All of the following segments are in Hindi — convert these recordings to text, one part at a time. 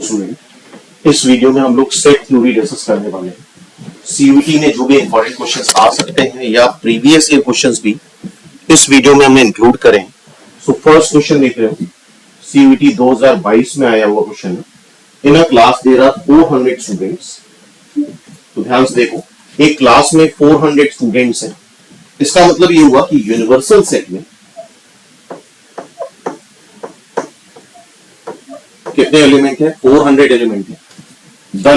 स्टूडेंट, इस वीडियो में हम लोग सेट थ्योरी डिस्कस करने वाले हैं। सीयूईटी में जो भी इंपॉर्टेंट क्वेश्चंस आ सकते हैं या प्रीवियस ईयर क्वेश्चंस भी इस वीडियो में हमने इंक्लूड करें। सो फर्स्ट क्वेश्चन देख रहे हो, सीयूईटी 2022 में आया हुआ क्वेश्चन है। In a class there are 400 students. तो ध्यान से देखो, एक क्लास में 400 स्टूडेंट्स हैं। इसका मतलब ये हुआ कि यूनिवर्सल सेट में कितने एलिमेंट है? 400 एलिमेंट है। The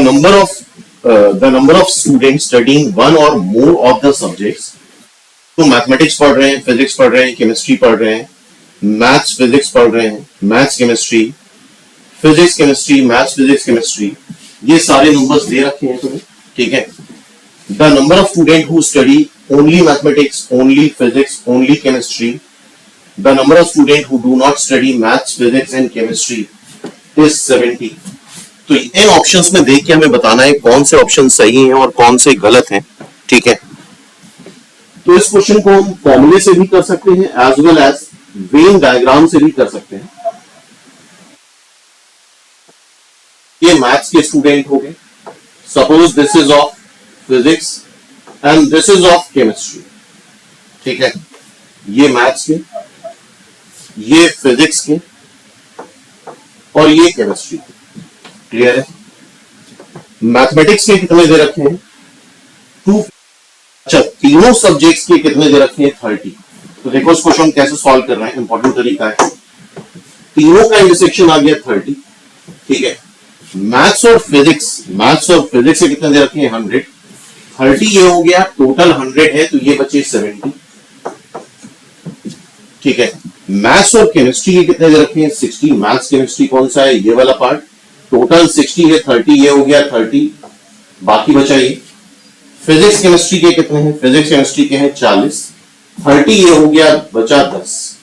number of student studying one और मोर ऑफ द सब्जेक्ट्स। तो मैथमेटिक्स पढ़ रहे हैं, फिजिक्स पढ़ रहे हैं, केमिस्ट्री पढ़ रहे हैं, मैथ्स फिजिक्स पढ़ रहे हैं, maths chemistry, physics chemistry, maths physics chemistry, ये सारे नंबर्स दे रखे हैं तुम्हें, ठीक है। The number of student who study only mathematics, only physics, only chemistry, the number of student who do not study maths physics and chemistry is 70। तो इन ऑप्शंस में देख के हमें बताना है कौन से ऑप्शन सही हैं और कौन से गलत हैं, ठीक है। तो इस क्वेश्चन को हम फॉर्मूले से भी कर सकते हैं as well as Venn diagram से भी कर सकते हैं। ये मैथ्स के स्टूडेंट हो गए, suppose this is of physics and this is of chemistry, ठीक है। ये मैथ्स के, ये फिजिक्स के और ये केमिस्ट्री। क्लियर है? मैथमेटिक्स के कितने दे रखे हैं? 2। अच्छा, तीनों सब्जेक्ट्स के कितने दे रखे हैं? 30। तो देखो इस क्वेश्चन कैसे सॉल्व कर रहे हैं, इंपॉर्टेंट तरीका है। तीनों का इंटरसेक्शन आ गया 30, ठीक है। मैथ्स और फिजिक्स से कितने दे रखे हैं? 100। 30 ये हो गया, टोटल 100 है तो ये बचे 70, ठीक है। मैथ्स और केमिस्ट्री के कितने दे रखे हैं? 60। मैथ्स केमिस्ट्री कौन सा है? ये वाला पार्ट। टोटल 60 है, 30 ये हो गया 30, बाकी बचा ये। फिजिक्स केमिस्ट्री के कितने हैं? फिजिक्स केमिस्ट्री के हैं 40, 30 ये हो गया, बचा 10।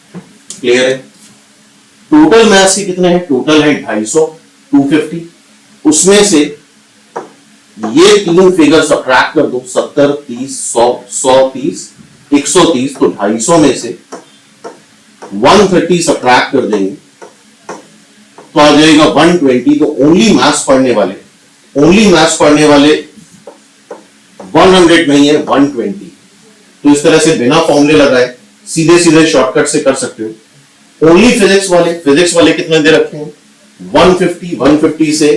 क्लियर है? टोटल मैथ्स के कितने हैं? टोटल है 250, 250। उसमें से ये तीन फिगर सब्ट्रैक्ट कर दो, 70, 30, 100, 130, 130। तो 250 में से 130 सब्ट्रैक्ट कर देंगे तो आ जाएगा 120। तो ओनली मैथ्स पढ़ने वाले 100 नहीं है, 120। तो इस तरह से बिना फॉर्मूले लगाए सीधे शॉर्टकट से कर सकते हो। ओनली फिजिक्स वाले कितने दे रखे हैं? 150। 150 से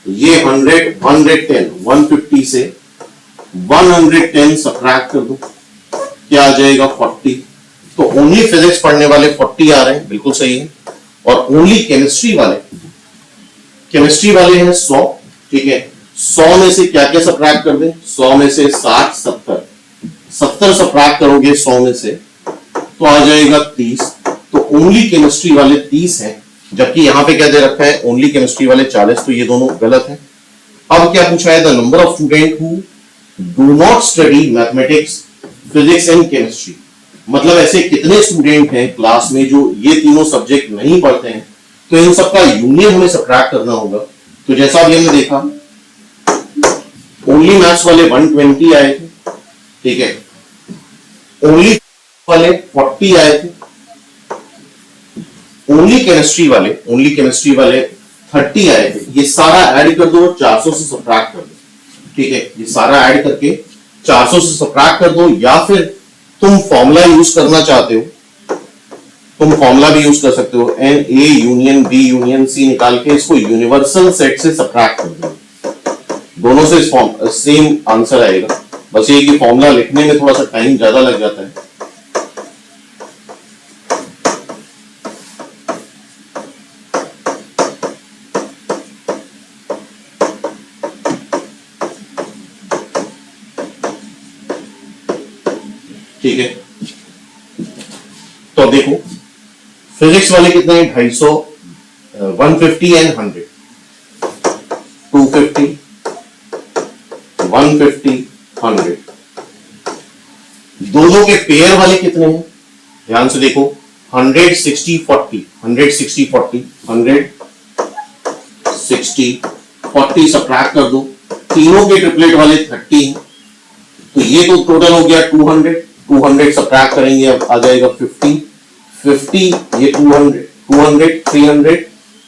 ये 100, 110, 150 से 110 सब्ट्रैक्ट कर दो, क्या आ जाएगा? 40। तो ओनली फिजिक्स पढ़ने वाले 40 आ रहे हैं, बिल्कुल सही है। और ओनली केमिस्ट्री वाले हैं 100, ठीक है। 100 में से क्या क्या सब्ट्रैक्ट कर दें? 100 में से 60, 70 सब्ट्रैक्ट करोगे 100 में से तो आ जाएगा 30। तो ओनली केमिस्ट्री वाले 30 हैं, जबकि यहां पे क्या दे रखा है? ओनली केमिस्ट्री वाले 40। तो ये दोनों गलत है। अब क्या पूछा है? The number of student who do not study mathematics, physics and chemistry. मतलब ऐसे कितने स्टूडेंट हैं क्लास में जो ये तीनों सब्जेक्ट नहीं पढ़ते हैं। तो इन सबका यूनियन हमें सब्ट्रैक्ट करना होगा। तो जैसा अभी हमने देखा, ओनली मैथ्स वाले 120 आए थे, ठीक है। ओनली वाले 40 आए थे। ओनली केमिस्ट्री वाले 30 आए थे। ये सारा ऐड कर दो, 400 से सब्ट्रैक्ट कर दो, ठीक है। ये सारा ऐड करके 400 से सब्ट्रैक्ट कर दो, या फिर तुम फॉर्मूला यूज करना चाहते हो, तुम फॉर्मूला भी यूज कर सकते हो। N A union B union C निकाल के इसको यूनिवर्सल सेट से सब्ट्रैक्ट कर दो, दोनों से सेम आंसर आएगा। बस ये कि फॉर्मूला लिखने में थोड़ा सा टाइम ज्यादा लग जाता है। ठीक है, तो देखो फिजिक्स वाले कितने हैं? 250, 150 एंड 100। 250, 150, 100। दोनों के पेयर वाले कितने हैं? ध्यान से देखो, 100, 60, 40, 100, 60, 40, 100, 60, 40 सब्ट्रैक्ट कर दो। तीनों के ट्रिपलेट वाले 30 हैं, तो ये तो टोटल हो गया 200। 200 सब्ट्रैक्ट करेंगे, अब आ जाएगा 50, 50 ये 200, 200, 300,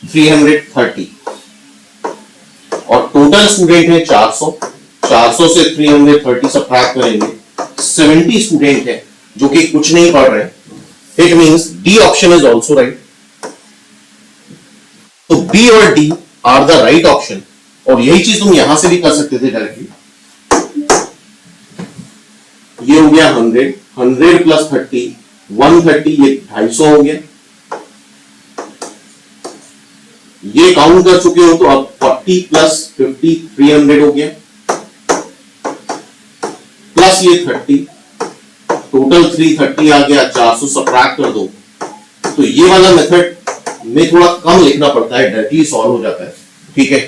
330। टोटल स्टूडेंट है 400, 400 से 330 सब्ट्रैक्ट करेंगे, 70 स्टूडेंट है जो कि कुछ नहीं पढ़ रहे। It means D option is also right. तो बी और D R the right option, और यही चीज तुम यहां से भी कर सकते थे डायरेक्टली। ये हो गया 100, 100 प्लस 30, 130, ये 250 हो गया। ये काउंट कर चुके हो तो अब 40 प्लस 50 300 हो गया, प्लस ये 30, टोटल 330 आ गया। 400 सब्ट्रैक्ट कर दो। तो ये वाला मेथड में थोड़ा कम लिखना पड़ता है, डायरेक्टली सॉल्व हो जाता है। ठीक है,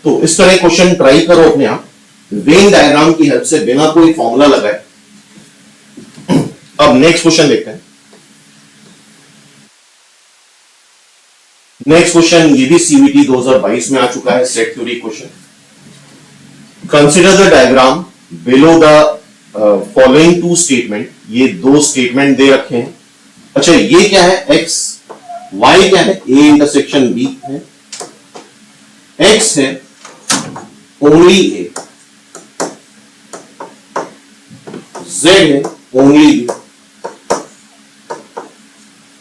तो इस तरह क्वेश्चन ट्राई करो अपने आप वेन डायग्राम की हेल्प से, बिना कोई फॉर्मूला लगाए। अब नेक्स्ट क्वेश्चन देखते हैं। नेक्स्ट क्वेश्चन ये भी सीवीटी 2022 में आ चुका है, set theory question. Consider the diagram below the following two statement. ये दो स्टेटमेंट दे रखे हैं। अच्छा, ये क्या है? एक्स, वाई क्या है? ए इंटरसेक्शन बी है। एक्स है ओनली ए, जेड है ओनली बी।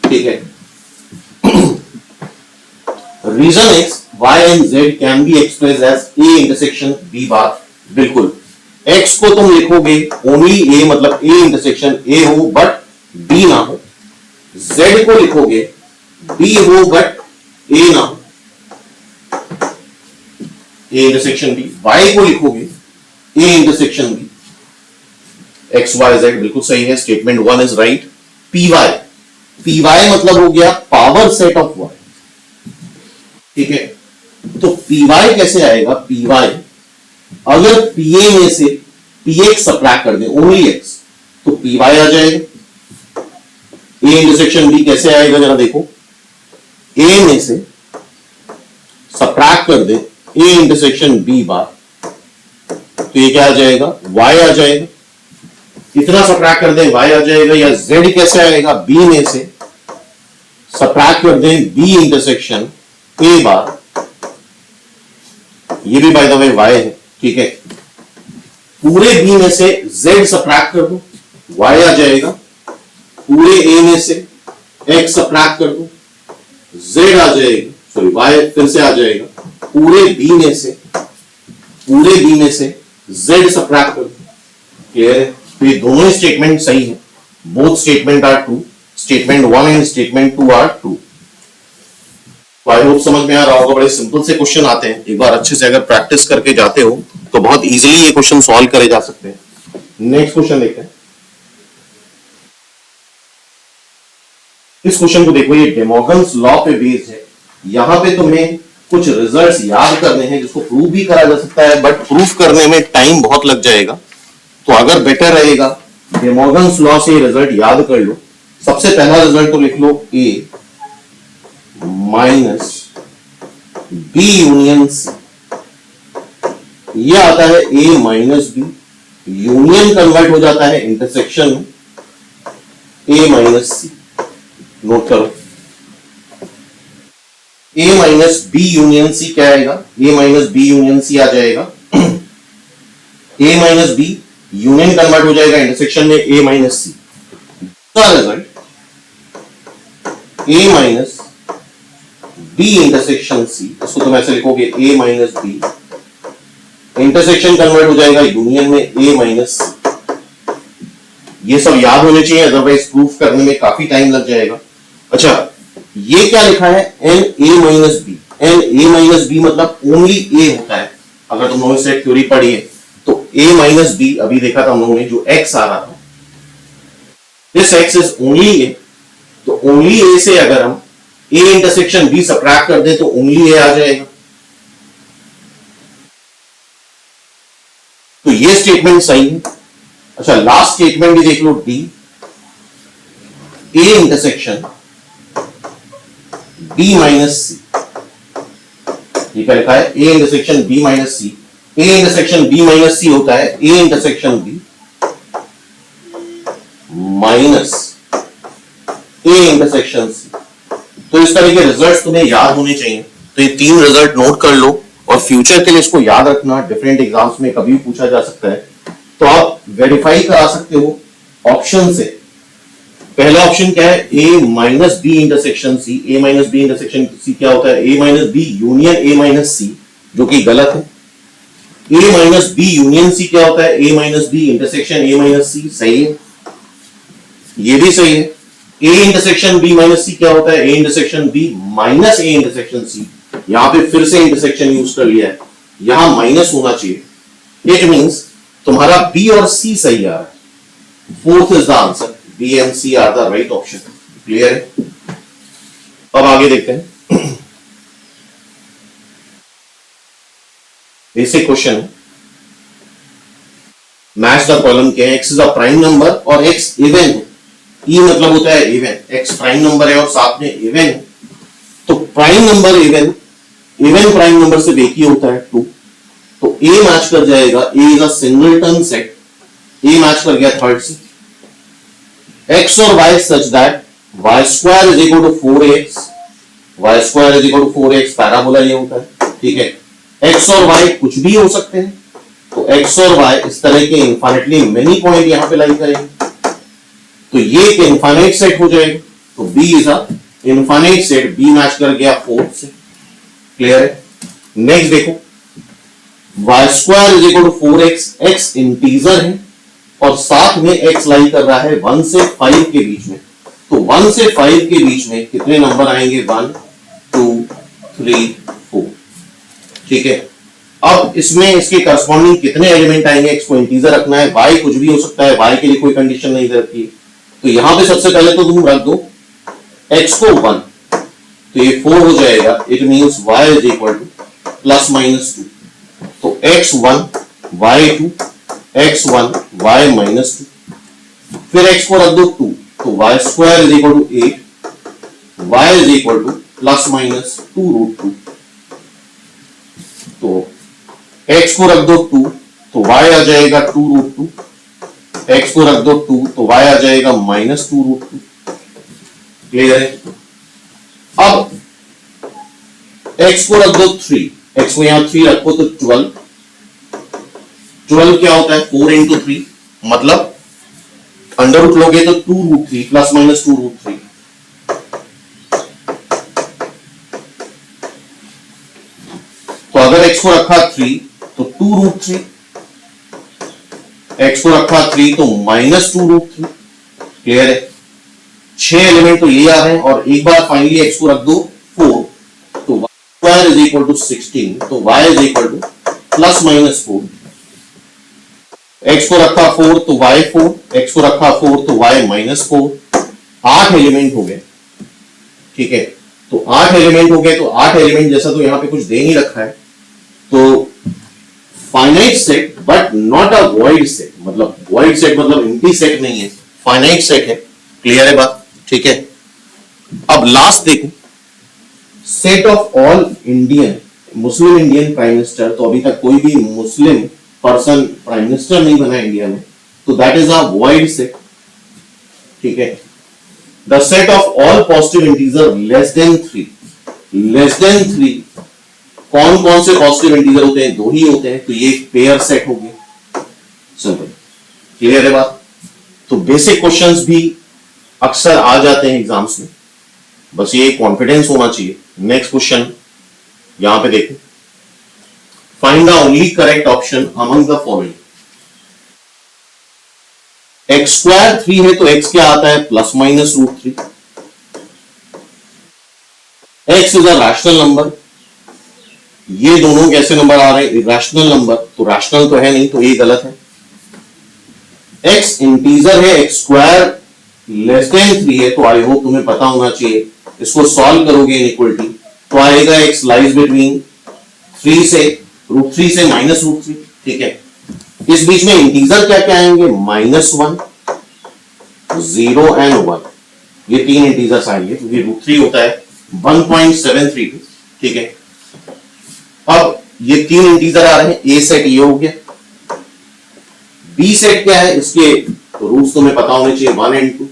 ठीक है, region x, y and z can be express as A intersection B bar. बिल्कुल, एक्स को तुम लिखोगे ओनली ए, मतलब ए इंटरसेक्शन ए हो बट बी ना हो। जेड को लिखोगे बी हो बट ए ना हो, ए इंटरसेक्शन बी। वाई को लिखोगे A intersection B. X y z बिल्कुल सही है, statement 1 is right. P y, P y मतलब हो गया पावर सेट ऑफ वाई। ठीक है, तो पी वाई कैसे आएगा? पी वाई अगर पीए में से पीएक्स सब्ट्रैक्ट कर दे, ओनली एक्स, तो पी वाई आ जाएगा। ए इंटरसेक्शन बी कैसे आएगा जरा देखो, ए में से सब्ट्रैक्ट कर दे ए इंटरसेक्शन बी बार, तो ये क्या आ जाएगा? वाई आ जाएगा। इतना सब्ट्रैक्ट कर दे वाई आ जाएगा। या जेड कैसे आएगा? बी में से सब्ट्रैक्ट कर दे बी इंटरसेक्शन ए बार, ये भी बाय द वे वाई है। ठीक है, पूरे बी में से जेड सब्ट्रैक्ट कर दो, वाई आ जाएगा। पूरे ए में से एक्स सब्ट्रैक्ट कर दो, जेड आ जाएगा, सॉरी वाई फिर से आ जाएगा। पूरे बी में से जेड सब्ट्रैक्ट कर दो। क्लियर है? तो ये दोनों स्टेटमेंट सही है। Both statement are true, statement 1 and statement 2 are true. तो आई होप समझ में आ रहा होगा। बड़े सिंपल से क्वेश्चन आते हैं, एक बार अच्छे से अगर प्रैक्टिस करके जाते हो तो बहुत इजीली ये क्वेश्चन सॉल्व करे जा सकते हैं। नेक्स्ट क्वेश्चन देखते हैं। इस क्वेश्चन को देखो, ये डेमोगन्स लॉ पे बेस्ड है। यहां पे तुम्हें कुछ रिजल्ट्स याद करने हैं जिसको प्रूव भी करा जा सकता है, बट प्रूफ करने में टाइम बहुत लग जाएगा। तो अगर बेटर रहेगा डेमोगन्स लॉ से रिजल्ट याद कर लो। सबसे पहला रिजल्ट तो लिख लो, ए माइनस बी यूनियन सी। यह आता है A minus B, union convert हो जाता है इंटरसेक्शन में, ए माइनस सी। नोट करो, ए माइनस बी यूनियन सी क्या आएगा? ए माइनस बी यूनियन सी आ जाएगा। ए माइनस बी यूनियन कन्वर्ट हो जाएगा इंटरसेक्शन में, ए माइनस सी। दूसरा रिजल्ट, ए माइनस बी इंटरसेक्शन सी, इसको तुम ऐसे लिखोगे ए माइनस बी, इंटरसेक्शन कन्वर्ट हो जाएगा यूनियन में, ए माइनस सी। ये सब याद होने चाहिए, अदरवाइज प्रूफ करने में काफी टाइम लग जाएगा। अच्छा, ये क्या लिखा है? N A minus B. N A minus B मतलब ओनली ए होता है। अगर तुम लोगों से थ्योरी पढ़ी है तो ए माइनस बी अभी देखा था हम लोगों ने, जो एक्स आ रहा था, दिस एक्स इज ओनली ए। तो ओनली ए से अगर हम ए इंटरसेक्शन बी सब्ट्रैक्ट कर दे तो ओनली ए आ जाएगा। तो ये स्टेटमेंट सही है। अच्छा, लास्ट स्टेटमेंट भी देख लो, D A intersection B minus C. ये क्या लिखा है? A intersection B minus C. A intersection B minus C होता है A intersection B minus A intersection C. तो इस तरह के रिजल्ट्स तुम्हें याद होने चाहिए। तो ये तीन रिजल्ट नोट कर लो और फ्यूचर के लिए इसको याद रखना, डिफरेंट एग्जाम्स में कभी भी पूछा जा सकता है। तो आप वेरीफाई करा सकते हो ऑप्शन से। पहला ऑप्शन क्या है, A minus B intersection C. A minus B intersection C क्या होता है, A minus B union A minus C, जो कि गलत है। A minus B union C क्या होता है, A minus B intersection A minus C, सही है, ये भी सही है। A intersection B minus C क्या होता है, A intersection B minus A intersection C. यहां पे फिर से इंटरसेक्शन यूज कर लिया है, यहां माइनस होना चाहिए। इट मींस तुम्हारा बी और सी सही आ रहा है। Fourth is the answer, B and C are the right option. Clear है? अब आगे देखते हैं। बेसिक क्वेश्चन है, मैच द कॉलम के x is a prime number और एक्स इवन है। ई मतलब होता है इवन, एक्स प्राइम नंबर है और साथ में इवन है। तो prime number even, even prime number से एक ही होता है 2। तो ए मैच कर जाएगा, A is a singleton set, A match कर गया थर्ड से। एक्स और y such that y square is equal to 4x, y square is equal to 4x, parabola ये होता है, ठीक है। एक्स और वाई कुछ भी हो सकते हैं, तो एक्स और वाई इस तरह के इनफाइनाइटली मेनी पॉइंट यहां पे लाई करेंगे, तो ये एक इनफाइनाइट सेट हो जाएगा। तो B is a infinite set, B match कर गया 4 से। क्लियर है? नेक्स्ट देखो, y square is equal to 4x, x integer है और साथ में एक्स लाई कर रहा है 1 से 5 के बीच में। तो 1 से 5 के बीच में कितने नंबर आएंगे, 1 2 3 4, ठीक है। अब इसमें इसके करस्पॉन्डिंग कितने एलिमेंट आएंगे, एक्स को इंटीजर रखना है, वाई कुछ भी हो सकता है, वाई के लिए कोई कंडीशन नहीं दे रखी। तो यहां पे सबसे पहले तो तुम रख दो एक्स को 1, तो ये 4 हो जाएगा। It means y is equal to plus minus 2। तो x1 y2, x1 y minus 2, फिर x को रख दो 2, तो y square is equal to 8, y is equal to plus minus 2 root 2। तो x को रख दो 2, तो y आ जाएगा 2 रूट 2, x को रख दो 2, तो y आ जाएगा माइनस 2 रूट 2। क्लियर है? अब x को रख दो 3, x को यहां 3 रखो तो 12, 12 क्या होता है 4 इंटू 3, मतलब अंडर रूट लोगे तो 2 रूट 3 प्लस माइनस 2 रूट 3। तो अगर x को रखा 3 तो 2 रूट 3, x को रखा 3 तो माइनस 2 रूट 3। क्लियर है? 6 एलिमेंट तो ये आ रहे हैं और एक बार फाइनली x को रख दो 4, तो y square is equal to 16, तो y is equal to plus minus 4। x को रखा 4 तो y 4, x को रखा 4 तो y माइनस 4। 8 एलिमेंट हो गए, ठीक है। तो 8 एलिमेंट हो गए, तो 8 एलिमेंट जैसा तो यहां पे कुछ दे नहीं रखा है, तो finite set but not a void set, मतलब वॉइड सेट मतलब एम्प्टी सेट नहीं है, फाइनाइट सेट है। क्लियर है बात? ठीक है। अब लास्ट देखो, set of all Indian, Muslim Indian prime minister, तो अभी तक कोई भी मुस्लिम पर्सन प्राइम मिनिस्टर नहीं बना इंडिया में, तो that is a void set, ठीक है। The set of all positive integer less than 3, less than 3 कौन कौन से पॉजिटिव इंटीजर होते हैं, 2 ही होते हैं, तो ये पेयर सेट हो गया। सिंपल। क्लियर है बात? तो बेसिक क्वेश्चंस भी अक्सर आ जाते हैं एग्जाम्स में, बस ये कॉन्फिडेंस होना चाहिए। नेक्स्ट क्वेश्चन यहां पे देखो, find the only correct option among the following. X square 3 है तो एक्स क्या आता है, plus minus root 3। X is a rational number, ये दोनों कैसे नंबर आ रहे हैं, इरेशनल नंबर, तो रैशनल तो है नहीं, तो ये गलत है। एक्स इंटीजर है, एक्स स्क्वायर लेस देन 3 है, तो आई होप तुम्हें पता होना चाहिए। इसको सॉल्व करोगे इनइक्वालिटी तो आएगा एक्स लाइज बिटवीन 3 से रूट 3 से माइनस रूट 3, ठीक है। इस बीच में इंटीजर क्या क्या आएंगे, -1 0 एंड 1, ये 3 इंटीजर्स आएंगे, क्योंकि रूट 3 होता है 1.732, ठीक है। अब ये 3 इंटीजर आ रहे हैं, ए सेट ये हो गया, बी सेट क्या है, इसके रूट्स तुम्हें पता होने चाहिए 1 एंड 2।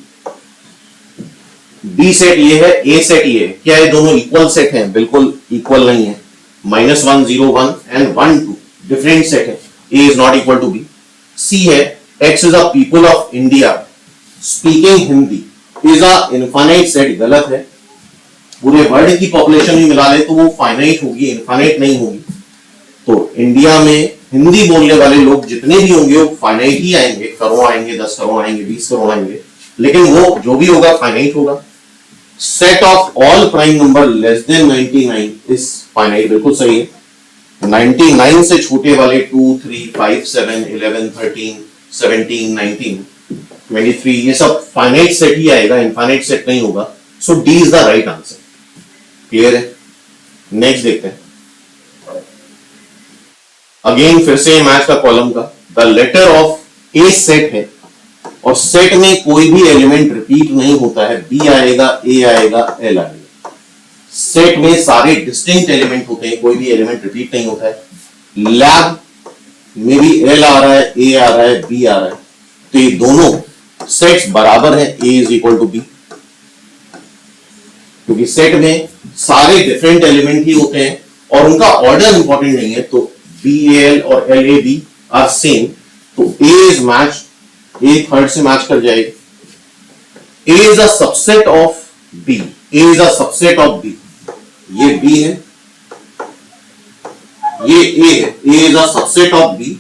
बी सेट ये है, ए सेट ये है, क्या ये दोनों इक्वल सेट हैं, बिल्कुल इक्वल नहीं है, -1 0 1 एंड 1 2 डिफरेंट सेट है, A is not equal to B. C है x is a people of India speaking Hindi is a infinite set, गलत है। पूरे वर्ल्ड की पॉपुलेशन भी मिला ले तो वो फाइनाइट होगी, इनफाइनाइट नहीं होगी। तो इंडिया में हिंदी बोलने वाले लोग जितने भी होंगे वो फाइनाइट ही आएंगे, करोड़ आएंगे, 10 करोड़ आएंगे, 20 करोड़ आएंगे, लेकिन वो जो भी होगा फाइनाइट होगा। Set of all prime number less than 99 is finite, बिल्कुल सही है। 99 से छोटे वाले 2 3 5 7 11 13 17 19 23 ये सब फाइनाइट सेट ही आएगा, इनफाइनाइट सेट नहीं होगा। So D is the right answer. Clear है? नेक्स्ट देखते हैं। अगेन फिर से मैच का कॉलम का the letter of A set है और सेट में कोई भी एलिमेंट रिपीट नहीं होता है, बी आएगा, ए आएगा, एल आएगा। सेट में सारे डिस्टिंक्ट एलिमेंट होते हैं, कोई भी एलिमेंट रिपीट नहीं होता है। लैब में भी एल आ रहा है, ए आ रहा है, बी आ रहा है, तो ये दोनों सेट्स बराबर है, A is equal to B, क्योंकि सेट में सारे डिफरेंट एलिमेंट ही होते हैं और उनका ऑर्डर इंपॉर्टेंट नहीं है। तो बी एल और L A B are same, तो A is match, A third से मैच कर जाएगी। A is a subset of B, A is a subset of B, ये बी है, ये ए है, A is a subset of B,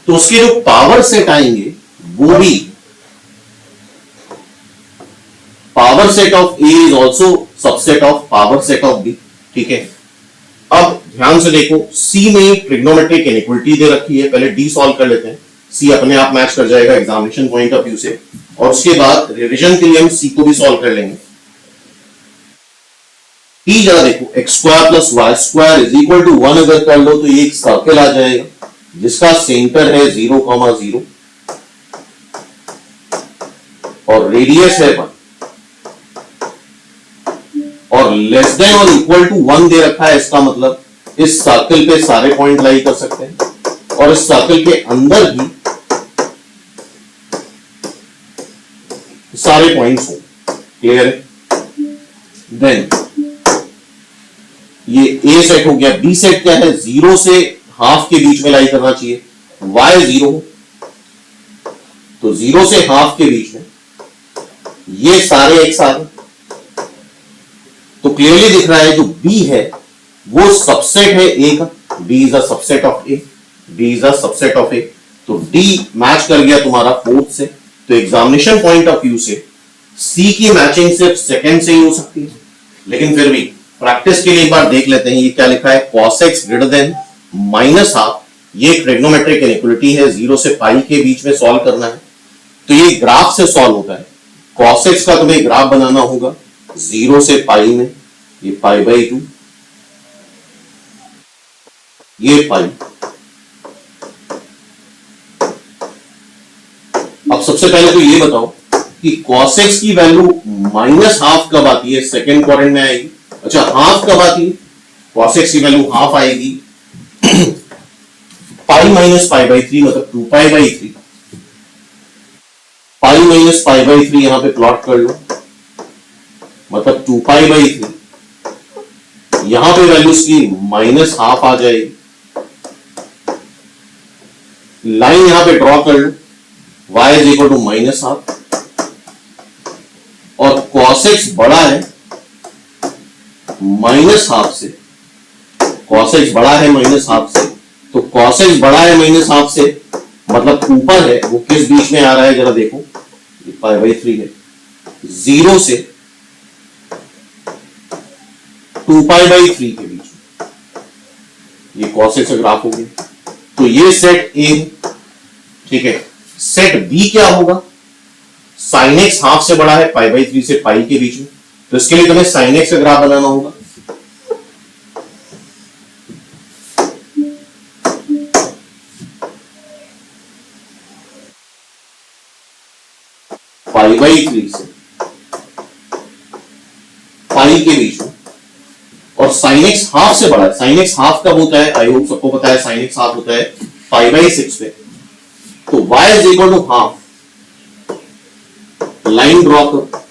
तो उसके जो पावर सेट आएंगे वो भी power set of A is also subset of power set of B. ठीक है, अब ध्यान से देखो, सी में ट्रिग्नोमेट्रिक इनइक्वालिटी दे रखी है, पहले डी सॉल्व कर लेते हैं। सी अपने आप मैच कर जाएगा एग्जामिनेशन पॉइंट ऑफ व्यू से, और उसके बाद रिवीजन के लिए हम सी को भी सॉल्व कर लेंगे। डी जरा देखो, x square plus y square is equal to 1 अगर कर लो तो ये एक सर्कल आ जाएगा जिसका सेंटर है 0,0 और रेडियस है 1, और लेस देन और इक्वल टू 1 दे रखा है। इसका मतलब इस सर्कल पे सारे पॉइंट लाई कर सकते हैं और इस सर्कल के अंदर भी सारे पॉइंट्स हो। क्लियर है? देन ये ए सेट हो गया। बी सेट क्या है? 0 से हाफ के बीच में लाई करना चाहिए। y 0 तो 0 से हाफ के बीच में ये सारे एक्स आ गए, तो क्लियरली दिख रहा है जो b है वो सबसेट है a का। b is a subset of a, b is a subset of a, तो d मैच कर गया तुम्हारा फोर्थ से। तो एग्जामिनेशन पॉइंट ऑफ व्यू से c की मैचिंग सिर्फ सेकंड से ही हो सकती है, लेकिन फिर भी प्रैक्टिस के लिए एक बार देख लेते हैं। ये क्या लिखा है? cos x greater than -half, ये ट्रिग्नोमेट्रिक इनइक्वालिटी है, 0 से पाई के बीच में सॉल्व करना है, तो ये ग्राफ से सॉल्व होता है। cos x का तुम्हें ग्राफ बनाना होगा 0 से पाई में, ये π/2, ये पाई। अब सबसे पहले तो ये बताओ कि cos x की वैल्यू -हाफ कब आती है? सेकेंड क्वाड्रेंट में आएगी। अच्छा, हाफ कब आती है? cos x की वैल्यू हाफ आएगी पाई माइनस π/3, मतलब 2π/3। पाई माइनस π/3 यहां पे प्लॉट कर लो, मतलब 2π/3। यहां पे वैल्यूज की -हाफ आ जाएगी। लाइन यहां पे ड्रॉ कर लो, y is equal to -half, और cos x बड़ा है -हाफ से, cos x बड़ा है -हाफ से, तो cos x बड़ा है -हाफ से, मतलब ऊपर है, वो किस बीच में आ रहा है जरा देखो, π/3 है, 0 से 2π/3 के बीच में, ये cos x का ग्राफ हो गया। तो ये सेट A है। ठीक है, सेट B क्या होगा? sin x हाफ से बड़ा है, π/3 से पाई के बीच में, तो इसके लिए तुम्हें sin x का ग्राफ बनाना होगा। π/3 से पाई के बीच में, और sin x हाफ से बड़ा है। sin x हाफ कब होता है? आई होप सबको पता है sin x हाफ होता है π/6 पे। तो y is equal to half, line draw करो,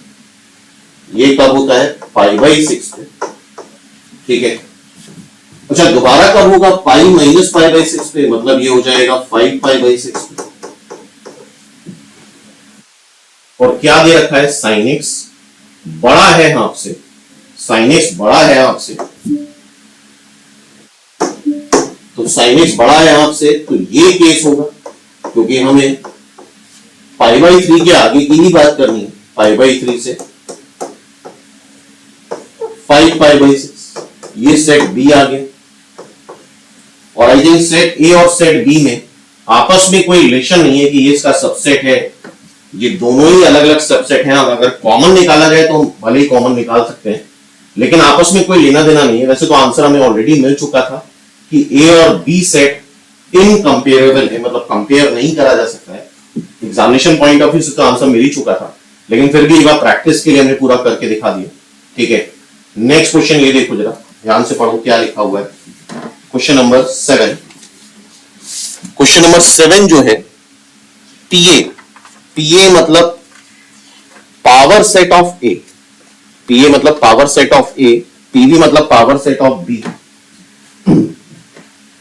ये कब होता है? π/6 पे। ठीक है, अच्छा दोबारा कब होगा, पाई माइनस पाई बाई 6 पे, मतलब ये हो जाएगा 5 पाई बाई 6 पे। और क्या दे रखा है, साइन एक्स बड़ा है आपसे, साइन एक्स बड़ा है आपसे, तो साइन एक्स बड़ा है आपसे, तो ये केस होगा, क्योंकि हमें पाई बाई 3 के आगे की ही बात करनी है, पाई बाई 3 से 5 पाई बाई 6, ये सेट बी आ गया। और आई थिंक सेट ए और सेट बी में आपस में कोई रिलेशन नहीं है कि ये इसका सबसेट है, ये दोनों ही अलग अलग सबसेट हैं। अगर कॉमन निकाला जाए तो भले ही कॉमन निकाल सकते हैं, लेकिन आपस में कोई लेना देना नहीं है। वैसे तो आंसर हमें ऑलरेडी मिल चुका था कि ए और बी सेट इनकंपेरेबल है, मतलब कंपेयर नहीं करा जा सकता है। एग्जामिनेशन पॉइंट ऑफ व्यू से तो आंसर मिल ही चुका था, लेकिन फिर भी एक बार प्रैक्टिस के लिए हमने पूरा करके दिखा दिया। ठीक है, नेक्स्ट क्वेश्चन ये देखो जरा ध्यान से पढ़ो क्या लिखा हुआ है। क्वेश्चन नंबर 7, क्वेश्चन नंबर 7 जो है, पीए, पीए मतलब power set of A, PA मतलब power set of A, PB मतलब power set of B.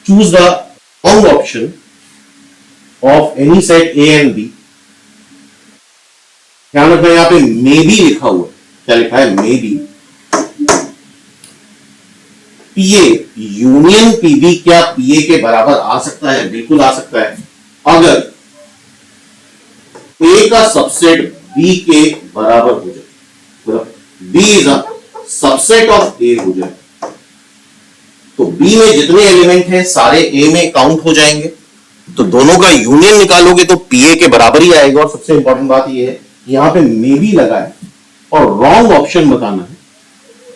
Choose the wrong option of any set A and B. ध्यान रखना यहां पे मे बी लिखा हुआ है, क्या लिखा है, may be. PA union PB क्या पीए के बराबर आ सकता है? बिल्कुल आ सकता है, अगर ए का सबसेट बी के बराबर हो जाए, मतलब B is a subset of A हो जाए, तो बी में जितने एलिमेंट हैं सारे ए में काउंट हो जाएंगे, तो दोनों का यूनियन निकालोगे तो पीए के बराबर ही आएगा। और सबसे इंपॉर्टेंट बात यह है यहां पे मे बी लगा है और रॉन्ग ऑप्शन बताना है,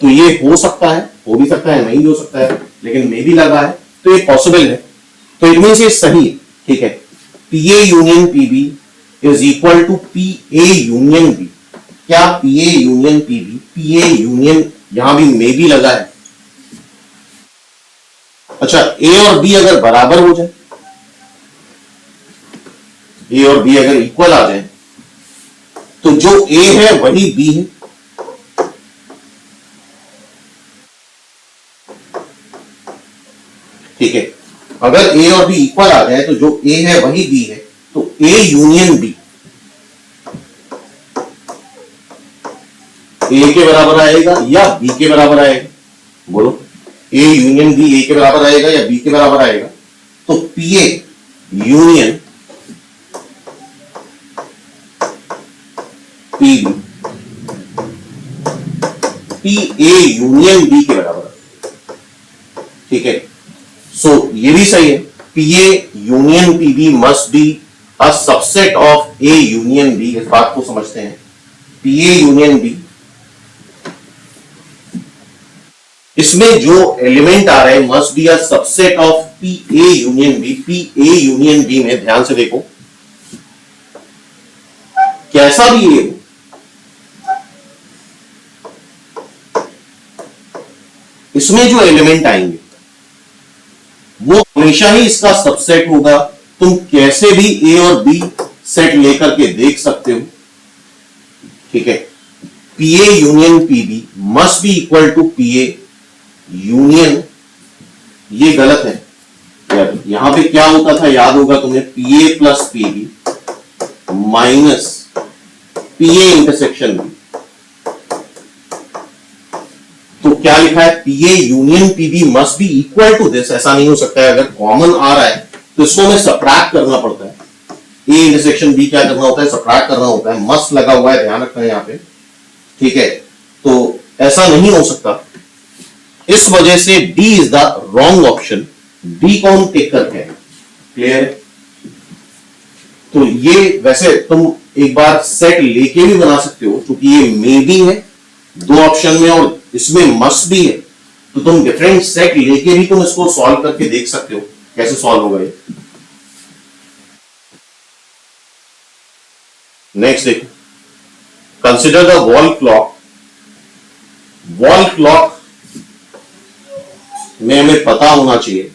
तो ये हो सकता है, हो भी सकता है, नहीं भी हो सकता है, लेकिन मे बी लगा है तो ये पॉसिबल है, तो इनमें से सही है। ठीक है, PA union PB is equal to PA union B. क्या PA union PB, PA union, यहां भी मे बी लगा है। अच्छा, ए और बी अगर बराबर हो जाए, ए और बी अगर इक्वल आ जाए, तो जो ए है वही बी है। ठीक है, अगर ए और बी इक्वल आ जाए तो जो ए है वही बी है, तो ए यूनियन बी ए के बराबर आएगा या बी के बराबर आएगा? बोलो, ए यूनियन बी ए के बराबर आएगा या बी के बराबर आएगा? तो PA union PB, PA union B के बराबर। ठीक है, सो ये भी सही है, PA union PB must be a subset of A union B. इस बात को समझते हैं, पीए यूनियन बी, इसमें जो एलिमेंट आ रहे हैं must be a subset of PA union B. PA union B में ध्यान से देखो, कैसा भी ए हो, इसमें जो एलिमेंट आएंगे वो हमेशा ही इसका सबसेट होगा। तुम कैसे भी ए और बी सेट लेकर के देख सकते हो। ठीक है, PA union PB must be equal to PA union, ये गलत है यार। यहां पे क्या होता था याद होगा तुम्हें, PA plus PB minus PA intersection B. तो क्या लिखा है, PA union PB must be equal to this. ऐसा नहीं हो सकता है, अगर कॉमन आ रहा है तो इसको हमें सबट्रैक्ट करना पड़ता है। ए इंटरसेक्शन बी क्या करना होता है, सबट्रैक्ट करना होता है। मस्ट लगा हुआ है, ध्यान रखना है यहाँ पे। ठीक है, तो ऐसा नहीं हो सकता, इस वजह से D is the wrong option. D को हम टिक करके हैं, क्लियर है? तो ये वैसे तुम एक बार सेट लेके भी बना सकते हो, क्योंकि ये मे बी है दो ऑप्शन में और इसमें मस्ट भी है, तो तुम डिफरेंट सेट लेके भी तुम इसको सॉल्व करके देख सकते हो कैसे सॉल्व होगा ये। नेक्स्ट देखो, consider the wall clock. Wall clock में हमें पता होना चाहिए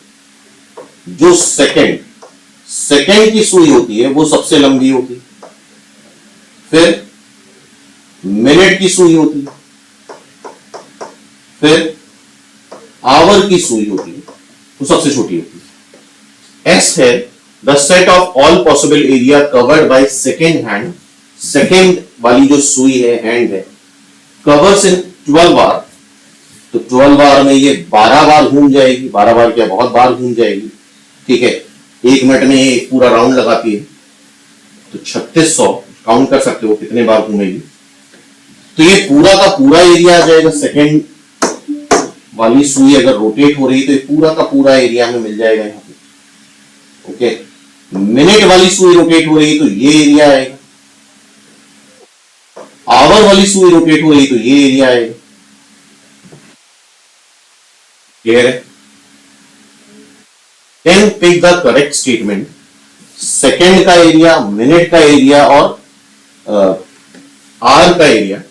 जो सेकंड की सुई होती है वो सबसे लंबी होती है, फिर मिनट की सुई होती है, फिर आवर की सुई होती है, तो सबसे छोटी होती है। एस है the set of all possible area covered by second hand, second वाली जो सुई है हैंड है, कवर्स इन 12 बार, तो 12 बार में ये 12 बार घूम जाएगी, 12 बार क्या बहुत बार घूम जाएगी, ठीक है। 1 मिनट में एक पूरा राउंड लगाती है, तो 3600 काउंट कर सकते हो कितने बार घूमेगी। तो ये पूरा का पूरा एरिया आ जाएगा, सेकेंड वाली सुई अगर रोटेट हो रही है तो ये पूरा का पूरा एरिया हमें मिल जाएगा यहाँ पे, ओके। मिनट वाली सुई रोटेट हो रही है तो ये एरिया आएगा, आवर वाली सुई रोटेट हो रही है तो ये एरिया आएगा, क्लियर है। Then pick the correct statement, second का एरिया, मिनट का एरिया और आर का एरिया,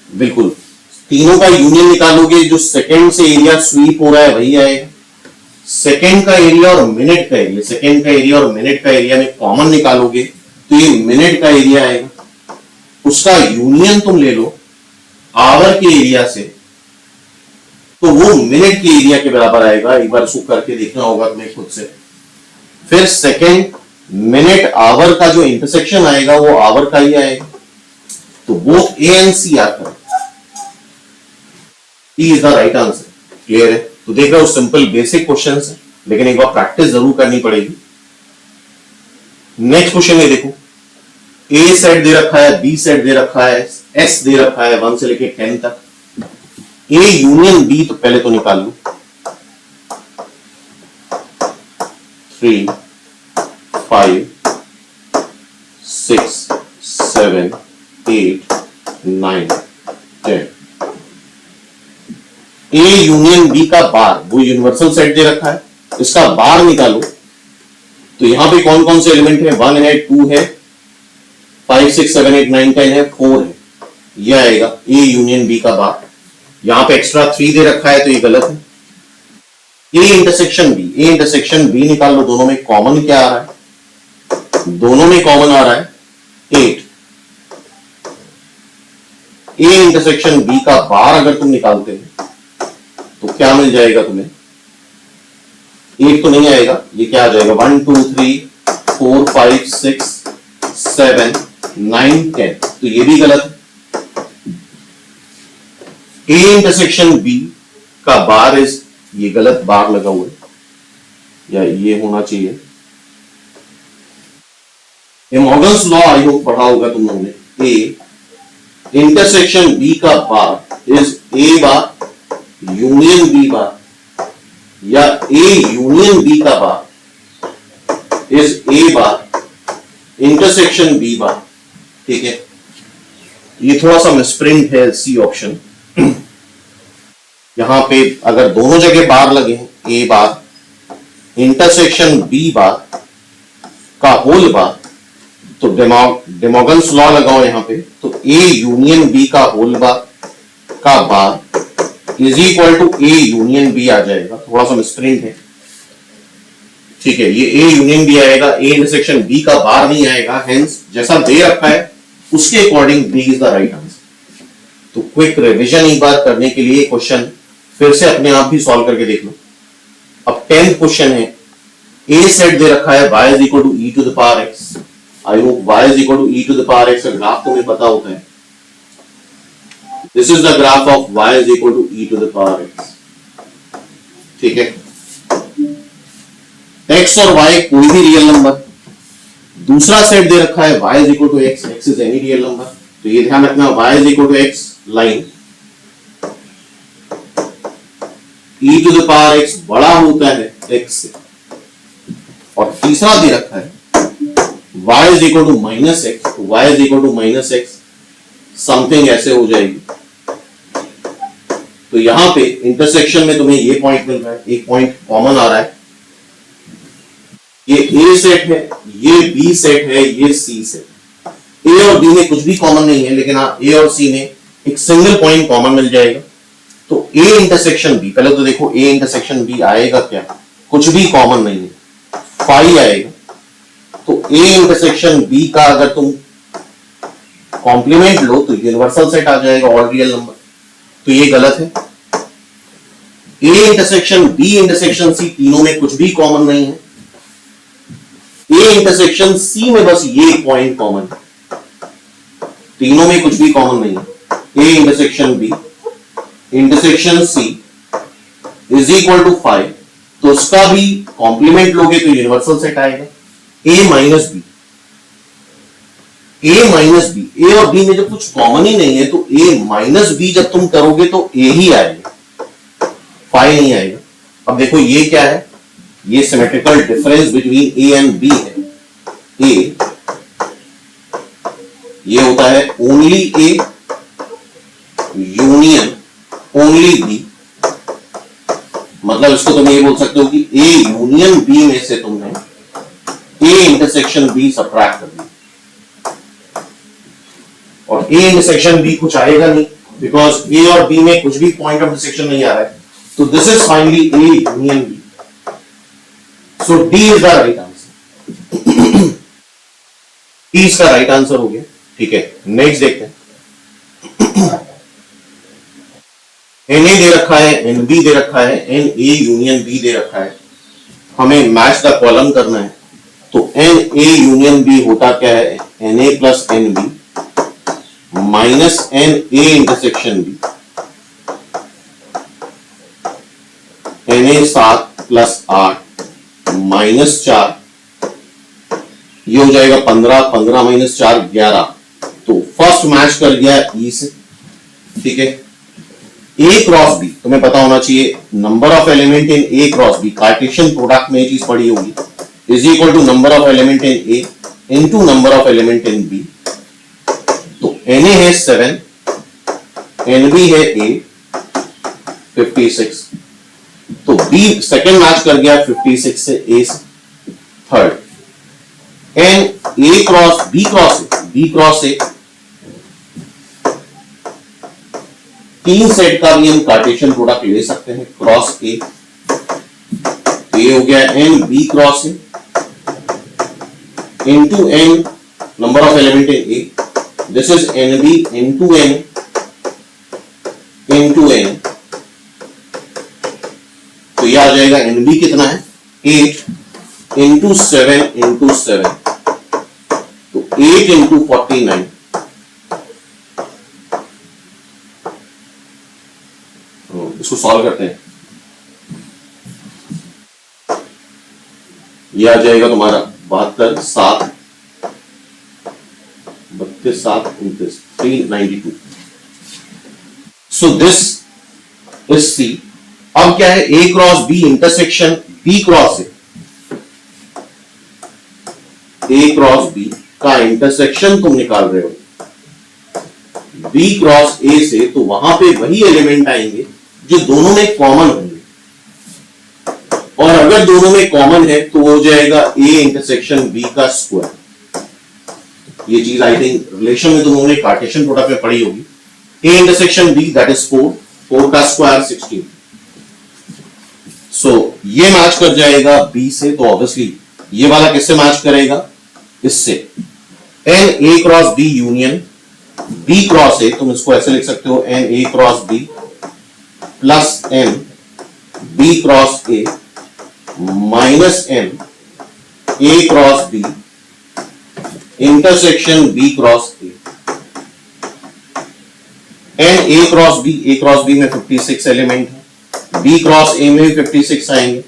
बिल्कुल तीनों का यूनियन निकालोगे, जो सेकेंड से एरिया स्वीप हो रहा है वही आएगा। सेकेंड का एरिया और मिनट का एरिया, सेकेंड का एरिया और मिनट का एरिया में कॉमन निकालोगे तो ये मिनट का एरिया आएगा। उसका यूनियन तुम ले लो आवर के एरिया से, तो वो मिनट के एरिया के बराबर आएगा। एक बार इसको करके देखना होगा तुम्हें खुद से। फिर सेकेंड मिनट आवर का जो इंटरसेक्शन आएगा वो आवर का ही आएगा, तो बोथ ए एंड सी आता है, E is the right answer, clear है। तो देख रहे हो सिंपल बेसिक क्वेश्चन है, लेकिन एक बार प्रैक्टिस जरूर करनी पड़ेगी। नेक्स्ट क्वेश्चन ये देखो, ए सेट दे रखा है, बी सेट दे रखा है, एस दे रखा है 1 से लेके 10 तक। ए यूनियन बी तो पहले तो निकाल लो, 3 5 6 7 8 9 10। ए यूनियन बी का बार, वो यूनिवर्सल सेट दे रखा है, इसका बार निकालो। तो यहां पे कौन कौन से एलिमेंट है, 1 है, 2 है, 5 6 7 8 9 10 है, 4 है, यह आएगा ए यूनियन बी का बार। यहां पे एक्स्ट्रा 3 दे रखा है तो ये गलत है। A intersection B, A intersection B निकाल लो, दोनों में कॉमन क्या आ रहा है, दोनों में कॉमन आ रहा है 8। ए इंटरसेक्शन बी का बार अगर तुम निकालते हो तो क्या मिल जाएगा तुम्हें, 8 तो नहीं आएगा, ये क्या आ जाएगा 1 2 3 4 5 6 7 9 10, तो ये भी गलत है। ए इंटरसेक्शन बी का बार इज, ये गलत बार लगा हुआ है, या ये होना चाहिए मॉर्गन्स लॉ, आई होप पढ़ा होगा तुम लोगों ने। ए इंटरसेक्शन बी का bar is A bar union B bar, या ए यूनियन बी का bar is A bar intersection B bar, ठीक है। ये थोड़ा सा मिसप्रिंट है सी ऑप्शन। यहां पे अगर दोनों जगह बार लगे हैं, ए बार इंटरसेक्शन बी बार का होल बार, तो डेमोगन्स लॉ लगाओ यहां पे, तो ए यूनियन बी का होल बार का bar is equal to A union B आ जाएगा। थोड़ा सा मिसप्रिंट है, ठीक है, ये ए यूनियन बी आएगा, ए इंटरसेक्शन बी का बार नहीं आएगा, हेंस जैसा दे रखा है उसके according B is the right answer. तो क्विक रिवीजन एक बार करने के लिए क्वेश्चन फिर से अपने आप भी सॉल्व करके देख लो। अब 10th क्वेश्चन है, ए सेट दे रखा है y is equal to e to the power x। I hope y is equal to e to the power x का ग्राफ तुम्हें पता होता है। This is the graph of y is equal to e to the power x, ठीक है। x और y कोई भी रियल नंबर, दूसरा सेट दे रखा है y is equal to x, x is any real number, तो ये ध्यान रखना y is equal to x line, e to the power x बड़ा होता है x से, और तीसरा दे रखा है y is equal to minus x, तो y is equal to minus x something ऐसे हो जाएगी। तो यहां पे इंटरसेक्शन में तुम्हें ये पॉइंट मिल रहा है, एक पॉइंट कॉमन आ रहा है, ये ए सेट है, ये बी सेट है, ये सी सेट। ए और बी में कुछ भी कॉमन नहीं है, लेकिन हाँ ए और सी में एक सिंगल पॉइंट कॉमन मिल जाएगा। तो ए इंटरसेक्शन बी, पहले तो देखो ए इंटरसेक्शन बी आएगा क्या, कुछ भी कॉमन नहीं है, फाई आएगा। तो ए इंटरसेक्शन बी का अगर तुम कॉम्प्लीमेंट लो तो यूनिवर्सल सेट आ जाएगा, ऑल रियल नंबर, तो ये गलत है। A intersection B intersection C, तीनों में कुछ भी कॉमन नहीं है। ए इंटरसेक्शन सी में बस ये पॉइंट कॉमन है, तीनों में कुछ भी कॉमन नहीं है। A intersection B intersection C is equal to 5, तो उसका भी कॉम्प्लीमेंट लोगे तो यूनिवर्सल सेट आएगा। ए माइनस बी, ए माइनस बी, ए और बी में जब कुछ कॉमन ही नहीं है तो ए माइनस बी जब तुम करोगे तो ए ही आएगा, 5 नहीं आएगा। अब देखो ये क्या है, ये symmetrical difference between A and B है। ए ये होता है only A union only B, मतलब इसको तुम ये बोल सकते हो कि ए यूनियन बी में से तुमने ए इंटरसेक्शन बी सबट्रैक्ट कर दिया, और ए इंटरसेक्शन बी कुछ आएगा नहीं बिकॉज ए और बी में कुछ भी पॉइंट ऑफ इंटरसेक्शन नहीं आ रहा है, तो this is finally A union B. So D is the right answer, D इसका राइट आंसर हो गया। ठीक है, नेक्स्ट देखते हैं। एन ए दे रखा है, एन बी दे रखा है, एन ए यूनियन बी दे रखा है, हमें मैच द कॉलम करना है। तो एन ए यूनियन बी होता क्या है, n A plus n B minus n A intersection B, n A 7 plus 8 minus 4, ये हो जाएगा 15, 15 माइनस 4 11, तो फर्स्ट मैच कर गया ई से। ठीक है, ए क्रॉस बी तुम्हें पता होना चाहिए, number of element in A cross B, Cartesian product में ये चीज पड़ी होगी, is equal to number of element in A into number of element in B. तो एन ए है 7, एन बी है 8, 56, तो बी सेकेंड मैच कर गया 56 से ए से। Third n A cross B cross A, तीन सेट का भी हम कार्टेशियन प्रोडक्ट ले सकते हैं, क्रॉस ए, ये हो गया n B cross A into n number of element in A, this is n B into n into n, तो यह आ जाएगा एन बी कितना है 8 इंटू 7 इंटू 7, तो 8 इंटू 49, इसको सॉल्व करते हैं, यह आ जाएगा तुम्हारा 72 7 32 7 29 392। So this is C. अब क्या है, A cross B intersection B cross A cross B का इंटरसेक्शन तुम निकाल रहे हो बी क्रॉस ए से, तो वहां पे वही एलिमेंट आएंगे जो दोनों में कॉमन होंगे, और अगर दोनों में कॉमन है तो हो जाएगा ए इंटरसेक्शन बी का स्क्वायर। ये चीज आई थिंक रिलेशन में तुमने कार्टेशियन प्रोडक्ट में पढ़ी होगी। A intersection B that is 4 का स्क्वायर 16, सो ये मैच कर जाएगा बी से, तो ऑब्वियसली ये वाला किससे मैच करेगा, इससे। N A cross B union B cross A, तुम इसको ऐसे लिख सकते हो n A cross B plus n B cross A minus n A cross B intersection B cross A. N A cross B में 56 एलिमेंट है, बी क्रॉस ए में भी 56 आएंगे।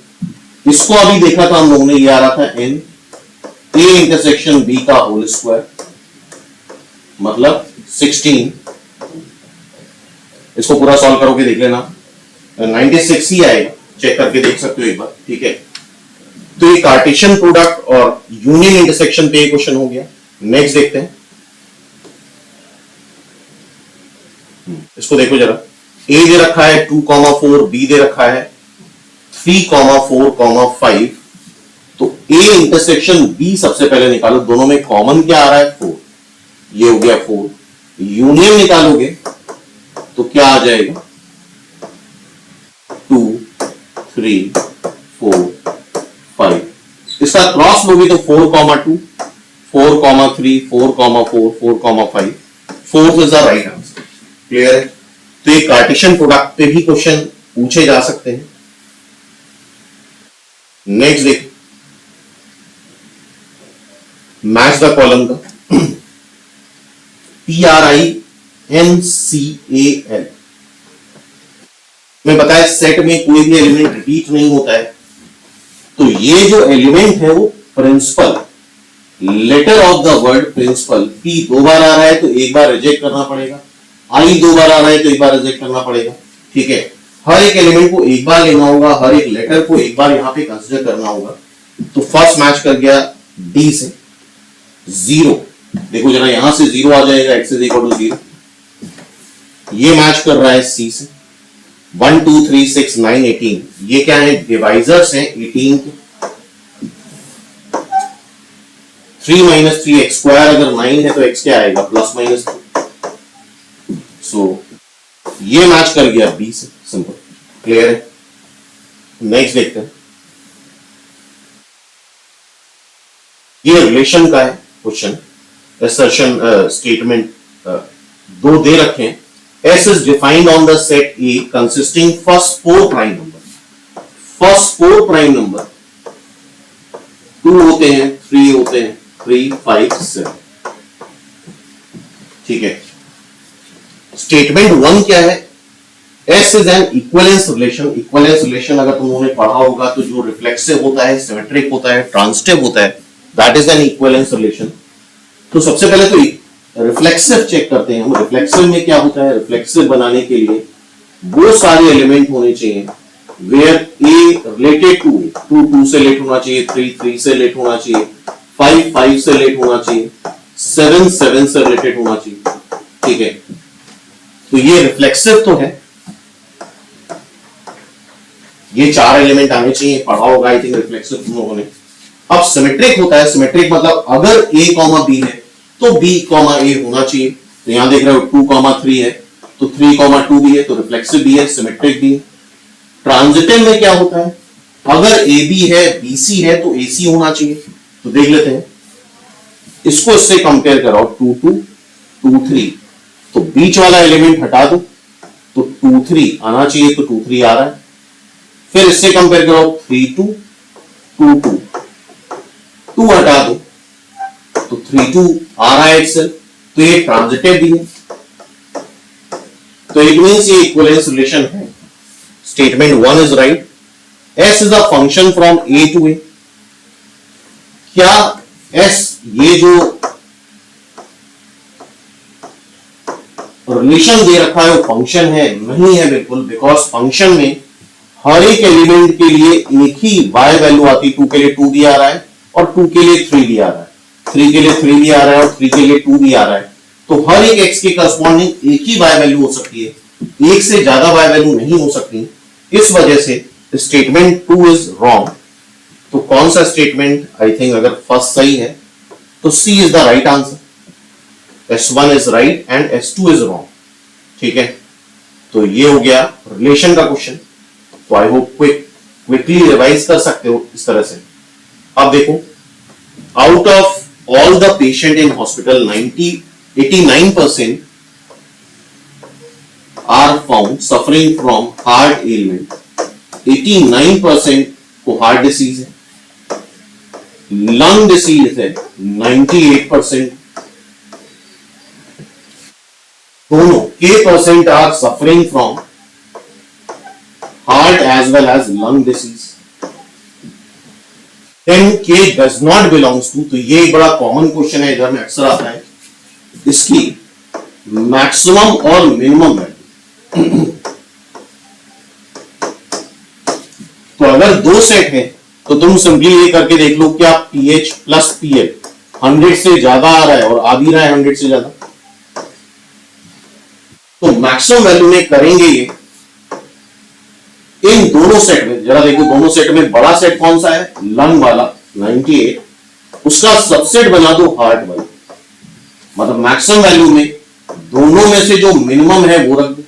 इसको अभी देखा था हम लोगों ने, ये आ रहा था एन ए इंटरसेक्शन बी का होल स्क्वायर, मतलब 16। इसको पूरा सॉल्व करोगे देख लेना 96 ही आएगा, चेक करके देख सकते हो एक बार। ठीक है, तो ये कार्टेशियन प्रोडक्ट और यूनियन इंटरसेक्शन पे क्वेश्चन हो गया। नेक्स्ट देखते हैं, इसको देखो जरा, ए दे रखा है 2,4, बी दे रखा है 3,4,5, तो ए इंटरसेक्शन बी सबसे पहले निकालो, दोनों में कॉमन क्या आ रहा है 4, ये हो गया 4, यूनियन निकालोगे तो क्या आ जाएगा 2 3 4 5, इसका क्रॉस लोगे तो 4,2 4,3 4,4 4,5, 4 is the right answer. Clear है, तो ये कार्टेशियन प्रोडक्ट पे भी क्वेश्चन पूछे जा सकते हैं। नेक्स्ट देखिए, मैच द कॉलम का PRINCAL मैं बताया सेट में कोई भी एलिमेंट रिपीट नहीं होता है, तो ये जो एलिमेंट है वो principle, letter of the word principle, P 2 बार आ रहा है तो एक बार रिजेक्ट करना पड़ेगा, I 2 बार आ रहा है तो एक बार रिजेक्ट करना पड़ेगा। ठीक है, हर एक एलिमेंट को एक बार लेना होगा, हर एक लेटर को एक बार यहां पे कंसीडर करना होगा। तो फर्स्ट मैच कर गया D से 0, देखो जरा यहां से 0 आ जाएगा, x इज इक्वल टू 0। ये मैच कर रहा है C से 1 2 3 6 9 18, ये क्या है, डिवाइजर्स हैं 18 के। 3 माइनस 3 एक्स स्क्वायर अगर 9 है तो x क्या आएगा, प्लस माइनस 2। सो ये मैच कर गया B से, सिंपल, क्लियर है। नेक्स्ट देखते हैं, ये रिलेशन का है क्वेश्चन, असर्शन स्टेटमेंट दो दे रखे हैं। S is defined on the set A consisting first 4 prime number, first 4 prime number 2 होते हैं, 3 होते हैं, 3 5 7। ठीक है, स्टेटमेंट 1 क्या है, S is an equivalence relation। Equivalence relation अगर तुम लोगों ने पढ़ा होगा तो जो रिफ्लेक्सिव होता है, सिमेट्रिक होता है, ट्रांजिटिव होता है, that is an equivalence relation. तो सबसे पहले तो रिफ्लेक्सिव चेक करते हैं हम। रिफ्लेक्सिव में क्या होता है, रिफ्लेक्सिव बनाने के लिए वो सारे एलिमेंट होने चाहिए वेयर A रिलेटेड टू 2 2 से लेट होना चाहिए, 3 3 से लेट होना चाहिए, 5 5 से लेट होना चाहिए, 7 7 से रिलेटेड होना चाहिए। ठीक है, तो ये रिफ्लेक्सिव तो है, ये 4 एलिमेंट आने चाहिए, पढ़ा होगा आई थिंक रिफ्लेक्सिव तुम लोगों ने। अब सिमेट्रिक होता है, सिमेट्रिक मतलब अगर A, B है तो B, A होना चाहिए। तो यहां देख रहे हो 2, 3 है तो 3, 2 भी है, तो रिफ्लेक्सिव भी है, सिमेट्रिक भी है। ट्रांजिटिव में क्या होता है, अगर AB है, BC है तो AC होना चाहिए। तो देख लेते हैं इसको, इससे कंपेयर कराओ 2 2 2 3, तो बीच वाला एलिमेंट हटा दो तो 2 3 आना चाहिए, तो 2 3 आ रहा है। फिर इससे कंपेयर करो 3 2 2 2, 2 हटा दो तो 3 2 आ रहा है itself, तो ये ट्रांजिटिव भी है। तो इट मींस ये इक्विवेलेंस रिलेशन है। Statement 1 is right. S is a function from A to A। क्या S ये जो रिलेशन दे रखा है वो फंक्शन है? नहीं है बिल्कुल, बिकॉज फंक्शन में हर एक एलिमेंट के लिए एक ही y वैल्यू आती है। 2 के लिए 2 भी आ रहा है और 2 के लिए 3 भी आ रहा है, 3 के लिए 3 भी आ रहा है और 3 के लिए 2 भी आ रहा है। तो हर एक x के करस्पॉन्डिंग एक ही y वैल्यू हो सकती है, एक से ज्यादा y वैल्यू नहीं हो सकती। इस वजह से स्टेटमेंट 2 इज रॉन्ग। तो कौन सा स्टेटमेंट, आई थिंक अगर फर्स्ट सही है तो C is the right answer. S1 is right and S2 is wrong. ठीक है, तो ये हो गया रिलेशन का क्वेश्चन। तो आई होप क्विकली रिवाइज कर सकते हो इस तरह से। अब देखो, out of all the patient in hospital 89% are found suffering from heart ailment। 89% को हार्ट डिसीज है, लंग डिसीज है 98%, दोनों K% are suffering from heart as well as lung disease। then K does not belongs to, तो ये एक बड़ा कॉमन क्वेश्चन है, इधर में अक्सर आता है, इसकी मैक्सिमम और मिनिमम वैल्यू। तो अगर दो सेट है तो तुम सिंपली ये करके देख लो क्या pH प्लस PL 100 से ज्यादा आ रहा है और आ भी रहा है 100 से ज्यादा, तो मैक्सिमम वैल्यू में करेंगे ये इन दोनों सेट में। जरा देखो दोनों सेट में बड़ा सेट कौन सा है, लंग वाला 98, उसका सबसेट बना दो हार्ट वाला, मतलब मैक्सिमम वैल्यू में दोनों में से जो मिनिमम है वो रख दो।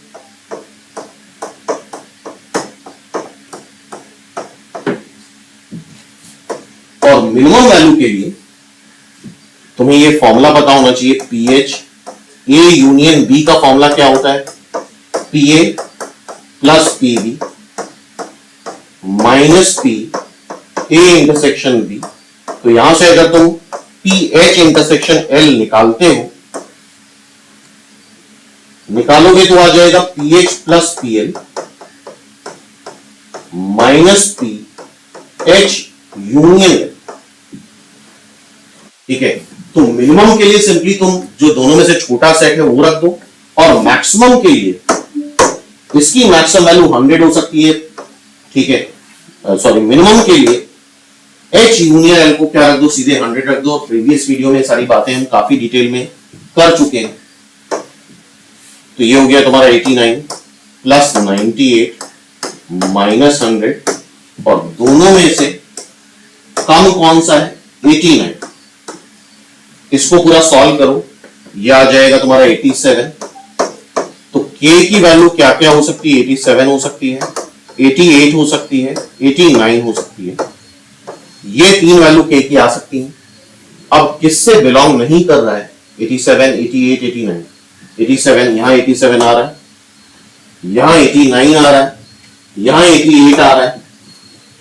और मिनिमम वैल्यू के लिए तुम्हें ये फॉर्मूला पता होना चाहिए, पीएच ए यूनियन बी का फॉर्मूला क्या होता है, PA plus PB minus P A intersection B. तो यहां से अगर तुम पी एच इंटरसेक्शन एल निकालते हो, निकालोगे तो आ जाएगा P H plus P L minus P H union L. ठीक है, तो मिनिमम के लिए सिंपली तुम जो दोनों में से छोटा सेट है वो रख दो, और मैक्सिमम के लिए इसकी मैक्सिमम वैल्यू 100 हो सकती है। ठीक है, सॉरी, मिनिमम के लिए H यूनियन L को क्या रख दो, सीधे 100 रख दो। प्रीवियस वीडियो में सारी बातें हम काफी डिटेल में कर चुके हैं। तो ये हो गया तुम्हारा 89 प्लस 98 माइनस 100, और दोनों में से कम कौन सा है, 89। इसको पूरा सॉल्व करो, ये आ जाएगा तुम्हारा 87। तो K की वैल्यू क्या क्या हो सकती है, 87 हो सकती है, 88 हो सकती है, 89 हो सकती है। ये तीन वैल्यू K की आ सकती है। अब किससे बिलोंग नहीं कर रहा है, 87, 88, 89। 87, यहां 87 आ रहा है, यहां 89 आ रहा है, यहां 88 आ रहा है,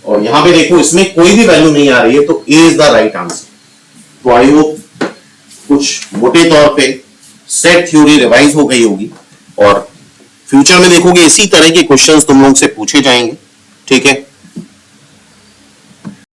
और यहां पे देखो इसमें कोई भी वैल्यू नहीं आ रही है। तो A is the right answer. तो आई होप कुछ मोटे तौर पे सेट थ्योरी रिवाइज हो गई होगी, और फ्यूचर में देखोगे इसी तरह के क्वेश्चंस तुम लोग से पूछे जाएंगे। ठीक है।